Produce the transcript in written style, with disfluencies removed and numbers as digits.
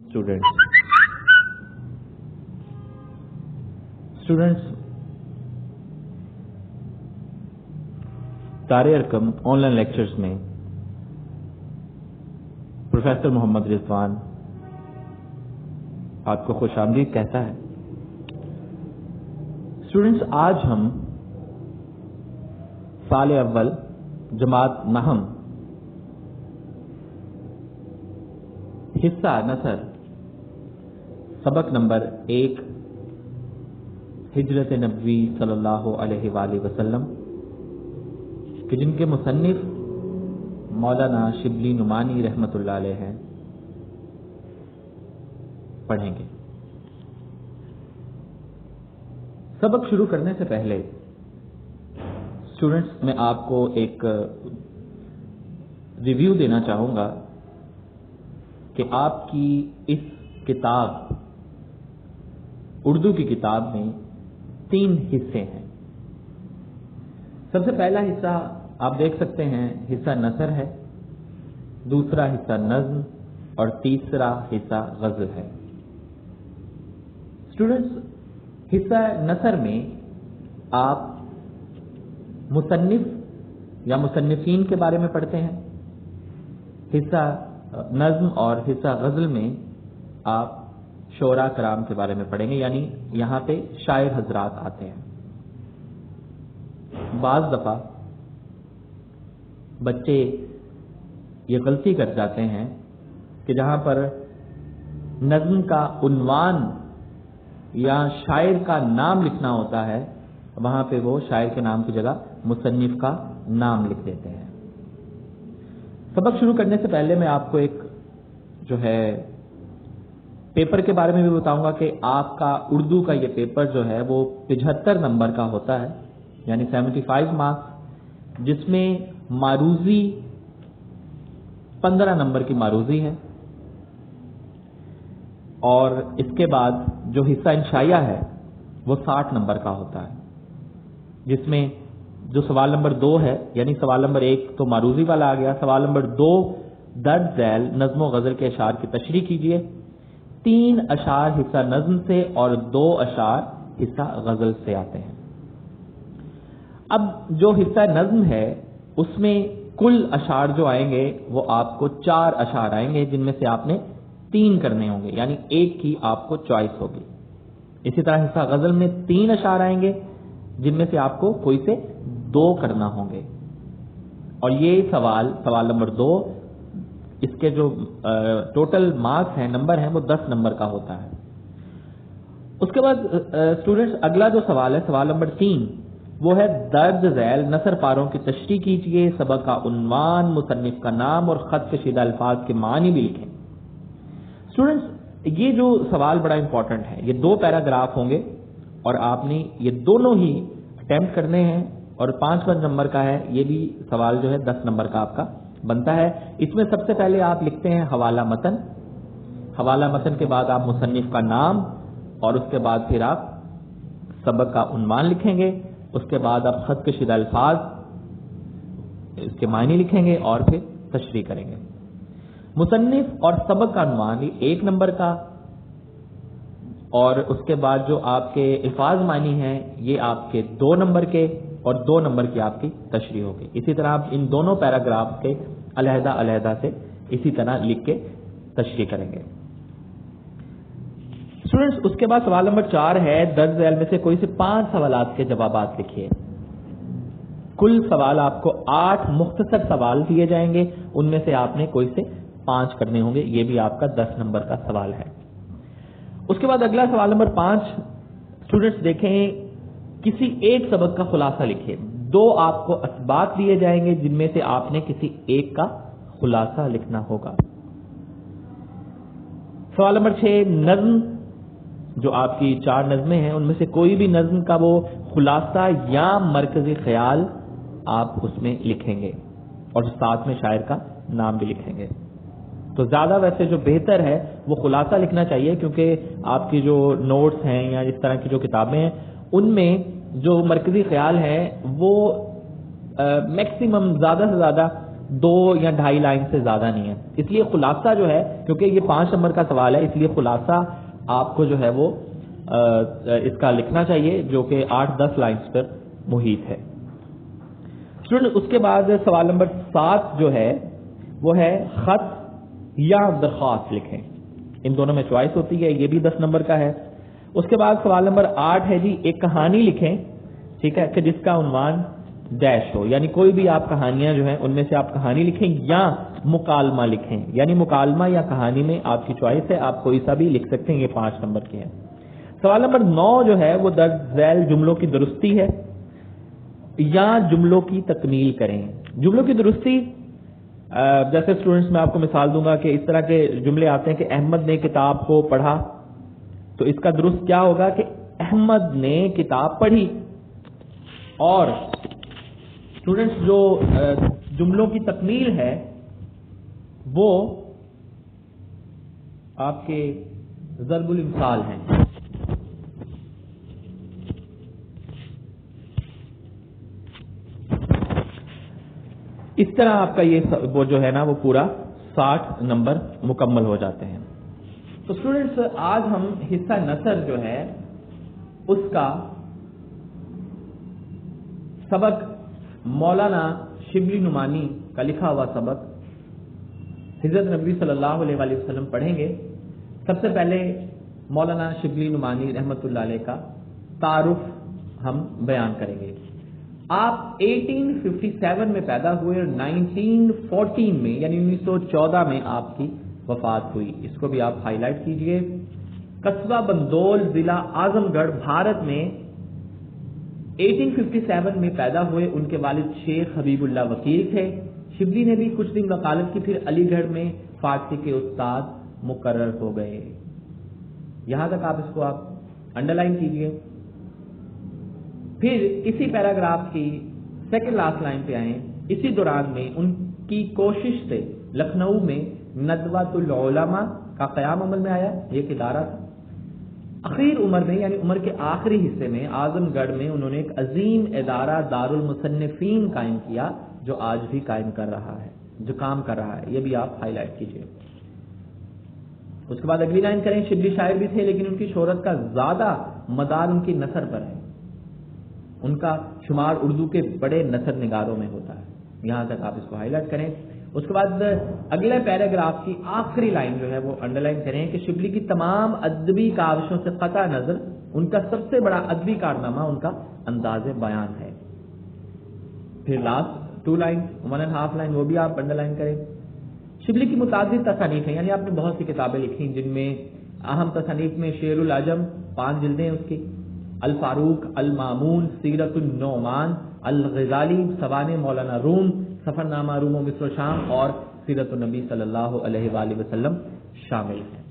Students तारे Arkham online lectures में professor Mohammad Rizwan आपको खुशामदीद कहता है। स्टूडेंट्स, आज हम साल अव्वल जमात नहम हिस्सा नसर सबक नंबर 1 हिजरत नबवी सल्लल्लाहु अलैहि वसल्लम कि जिनके मुसन्निफ मौलाना शिबली नुमानी रहमतुल्लाह अलैह हैं पढ़ेंगे। सबक शुरू करने से पहले स्टूडेंट्स, मैं आपको एक रिव्यू देना चाहूंगा कि आपकी इस किताब उर्दू की किताब में 3 हिस्से हैं। सबसे पहला हिस्सा आप देख सकते हैं, हिस्सा नसर है, दूसरा हिस्सा नज्म और तीसरा हिस्सा गज़ल है। स्टूडेंट्स, हिस्सा नसर में आप मुसन्निफ या मुसन्निफीन के बारे में पढ़ते हैं। हिस्सा नज्म और हिस्सा गज़ल में आप शोरा कराम के बारे में पढ़ेंगे, यानी यहां पे शायर हजरात आते हैं। बाज दफा बच्चे ये गलती कर जाते हैं कि जहां पर नज्म का उन्वान या शायर का नाम लिखना होता है, वहां पे वो शायर के नाम की जगह मुसन्निफ का नाम लिख देते हैं। सबक शुरू करने से पहले मैं आपको एक जो है पेपर के बारे में भी बताऊंगा कि आपका उर्दू का ये पेपर जो है वो 75 नंबर का होता है, यानी 75 मार्क्स, जिसमें मारूजी 15 नंबर की मारूजी है और इसके बाद जो हिस्सा इंशाइया है वो 60 नंबर का होता है, जिसमें जो सवाल नंबर 2 है, यानी सवाल नंबर 1 तो मारूजी वाला आ गया, सवाल नंबर 2 दर्ज झैल नज्म व गजल के अशार की तशरीह कीजिए, 3 अशार हिस्सा नज्म से और 2 अशार हिस्सा गजल से आते हैं। अब जो हिस्सा नज्म है उसमें कुल अशार जो आएंगे वो आपको 4 अशार आएंगे, जिनमें से आपने 3 करने होंगे, यानी 1 की आपको चॉइस होगी। इसी तरह हिस्सा गजल में 3 अशार आएंगे, जिनमें से आपको कोई से 2 करना होंगे। और ये सवाल नंबर 2, इसके जो टोटल मार्क्स हैं, नंबर हैं, वो 10 नंबर का होता है। उसके बाद स्टूडेंट्स, अगला जो सवाल है, सवाल नंबर 3, वो है दर्ज झैल नसर पारों की तशरीह कीजिए, सबक का उन्वान, मुसन्निफ का नाम और खत कशीदा अल्फाज के मानी भी लिखें। स्टूडेंट्स, ये जो सवाल बड़ा इंपॉर्टेंट है, ये 2 पैराग्राफ होंगे और आपने ये दोनों ही अटेम्प्ट करने हैं और 5 नंबर का है। ये भी सवाल जो है 10 नंबर का आपका बनता है। इसमें सबसे पहले आप लिखते हैं हवाला मतन, हवाला मतन के बाद आप मुसन्निफ का नाम और उसके बाद फिर आप सबक का उन्वान लिखेंगे, उसके बाद आप खत कशीदा अल्फाज इसके मायने लिखेंगे और फिर तशरीह करेंगे। मुसन्निफ और सबक का उन्वान 1 नंबर का, और उसके बाद जो आपके अल्फाज मानी हैं ये आपके 2 नंबर के और 2 नंबर की आपकी तशरीह होगी। इसी तरह आप इन दोनों पैराग्राफ के अलहदा अलहदा से इसी तरह लिख के तशरीह करेंगे। स्टूडेंट्स, उसके बाद सवाल नंबर 4 है, दर्ज झैल में से कोई से 5 सवालात के जवाबात लिखिए। कुल सवाल आपको 8 मुख्तसर सवाल दिए जाएंगे, उनमें से आपने कोई से 5 करने होंगे। ये भी आपका 10 नंबर का सवाल है। उसके बाद अगला सवाल नंबर 5, स्टूडेंट्स देखें, किसी एक सबक का खुलासा लिखिए। 2 आपको असबात दिए जाएंगे, जिनमें से आपने किसी एक का खुलासा लिखना होगा। सवाल नंबर 6, नज्म, जो आपकी 4 नज्में हैं उनमें से कोई भी नज्म का वो खुलासा या मरकजी ख्याल आप उसमें लिखेंगे और साथ में शायर का नाम भी लिखेंगे। तो ज्यादा वैसे जो बेहतर है वो खुलासा लिखना चाहिए, क्योंकि आपकी जो नोट्स हैं या इस तरह की जो किताबें हैं उनमें जो मरकजी ख्याल है वो मैक्सिमम ज्यादा से ज्यादा 2 یا 2.5 لائن سے زیادہ نہیں ہے. اس لیے خلاصہ جو ہے، کیونکہ یہ 5 نمبر کا سوال ہے، اس لیے خلاصہ آپ کو جو ہے وہ اس کا لکھنا چاہیے جو کہ 8-10 لائنز پر محیط ہے. اسٹوڈنٹ اس کے بعد سوال نمبر 7 جو ہے وہ ہے خط یا درخواست لکھیں. ان دونوں میں چوائس ہوتی ہے، یہ بھی 10 نمبر کا ہے. اس کے بعد سوال نمبر 8 ہے جی ایک کہانی لکھیں، ٹھیک ہے، کہ جس کا عنوان ڈیش ہو، یعنی کوئی بھی آپ کہانیاں جو ہیں ان میں سے آپ کہانی لکھیں یا مکالمہ لکھیں. یعنی مکالمہ یا کہانی میں آپ کی چوائس ہے، آپ کوئی سا بھی لکھ سکتے ہیں. یہ 5 نمبر کے ہیں. سوال نمبر 9 جو ہے وہ درج ذیل جملوں کی درستی ہے یا جملوں کی تکمیل کریں. جملوں کی درستی جیسے اسٹوڈنٹس میں آپ کو مثال دوں گا کہ اس طرح کے جملے آتے ہیں کہ احمد نے کتاب کو پڑھا، تو اس کا درست کیا ہوگا کہ احمد نے کتاب پڑھی. اور اسٹوڈنٹس جو جملوں کی تکمیل ہے وہ آپ کے ضرب الامثال ہیں. اس طرح آپ کا یہ وہ جو ہے نا وہ پورا 60 نمبر مکمل ہو جاتے ہیں. تو اسٹوڈنٹس آج ہم حصہ نثر جو ہے اس کا سبق مولانا شبلی نعمانی کا لکھا ہوا سبق حضرت نبی صلی اللہ علیہ وآلہ وسلم پڑھیں گے. سب سے پہلے مولانا شبلی نعمانی رحمۃ اللہ علیہ کا تعارف ہم بیان کریں گے. آپ 1857 میں پیدا ہوئے اور 1914 میں یعنی 1914 میں آپ کی وفات ہوئی. اس کو بھی آپ ہائی لائٹ کیجئے. قصبہ بندول ضلع اعظم گڑھ بھارت میں 1857 میں پیدا ہوئے. ان کے والد شیخ حبیب اللہ وکیل تھے. شبلی نے بھی کچھ دن وکالت کی، پھر علی گڑھ میں فارسی کے استاد مقرر ہو گئے. یہاں تک آپ اس کو آپ انڈر لائن کیجئے. پھر اسی پیراگراف کی سیکنڈ لاسٹ لائن پہ آئیں. اسی دوران میں ان کی کوشش سے لکھنؤ میں ندوۃ العلماء کا قیام عمل میں آیا. یہ ایک ادارہ تھا. اخیر عمر میں یعنی عمر کے آخری حصے میں اعظم گڑھ میں انہوں نے ایک عظیم ادارہ دارالمصنفین قائم کیا جو آج بھی قائم کر رہا ہے، جو کام کر رہا ہے. یہ بھی آپ ہائی لائٹ کیجئے. اس کے بعد اگلی لائن کریں. شبلی شاعر بھی تھے لیکن ان کی شہرت کا زیادہ مدار ان کی نثر پر ہے. ان کا شمار اردو کے بڑے نثر نگاروں میں ہوتا ہے. یہاں تک آپ اس کو ہائی لائٹ کریں. اس کے بعد اگلے پیراگراف کی آخری لائن جو ہے وہ انڈر لائن کریں کہ شبلی کی تمام ادبی کاوشوں سے قطع نظر ان کا سب سے بڑا ادبی کارنامہ ان کا انداز بیان ہے. پھر لاسٹ 2 لائن 1.5 لائن وہ بھی آپ انڈر لائن کریں. شبلی کی متعدد تصانیف ہیں، یعنی آپ نے بہت سی کتابیں لکھی جن میں اہم تصانیف میں شعر العجم 5 جلدیں اس کی، الفاروق، المامون، سیرت النعمان، الغزالی، سوانح مولانا روم، سفر نامہ روم و مصر و شام اور سیرت النبی صلی اللہ علیہ وآلہ وسلم شامل ہیں.